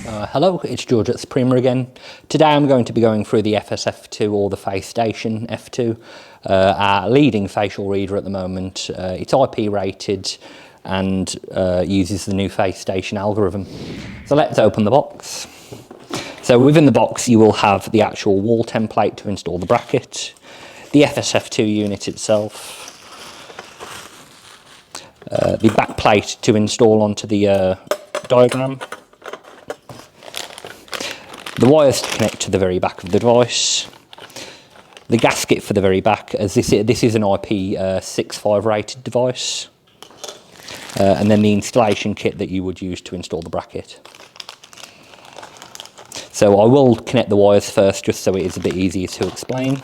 Hello, it's George at Suprema again. Today I'm going to be going through the FSF2 or the FaceStation F2, our leading facial reader at the moment. It's IP rated and uses the new FaceStation algorithm. So let's open the box. So within the box you will have the actual wall template to install the bracket, the FSF2 unit itself, the back plate to install onto the diagram, the wires to connect to the very back of the device, the gasket for the very back, as this is an IP65 rated device, and then the installation kit that you would use to install the bracket. So I will connect the wires first just so it is a bit easier to explain.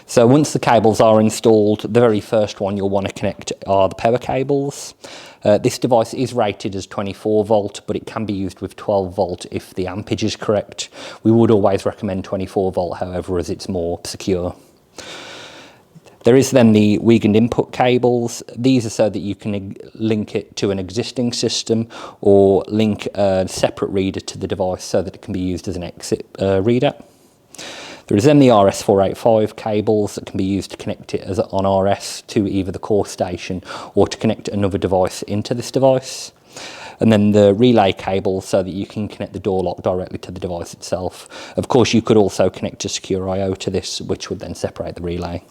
So once the cables are installed, the very first one you'll want to connect are the power cables. This device is rated as 24 volt, but it can be used with 12 volt if the ampage is correct. We would always recommend 24 volt, however, as it's more secure. There is then the weakened input cables. These are so that you can link it to an existing system or link a separate reader to the device so that it can be used as an exit reader. There is then the RS485 cables that can be used to connect it as on RS to either the core station or to connect another device into this device. And then the relay cable so that you can connect the door lock directly to the device itself. Of course, you could also connect a secure I/O to this, which would then separate the relay.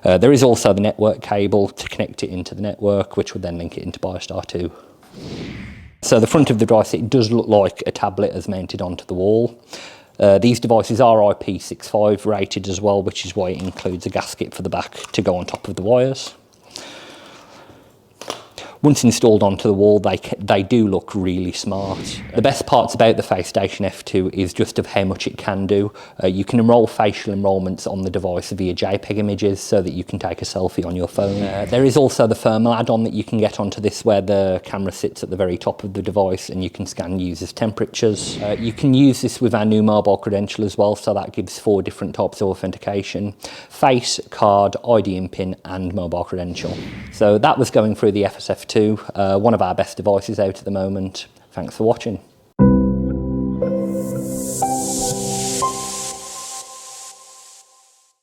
There is also the network cable to connect it into the network, which would then link it into Biostar 2. So the front of the device, it does look like a tablet as mounted onto the wall. These devices are IP65 rated as well, which is why it includes a gasket for the back to go on top of the wires. Once installed onto the wall, they do look really smart. The best parts about the FaceStation F2 is just of how much it can do. You can enrol facial enrolments on the device via JPEG images so that you can take a selfie on your phone. There is also the thermal add-on that you can get onto this, where the camera sits at the very top of the device and you can scan users' temperatures. You can use this with our new mobile credential as well, so that gives 4 different types of authentication: face, card, ID and PIN, and mobile credential. So that was going through the FSF2, one of our best devices out at the moment. Thanks for watching.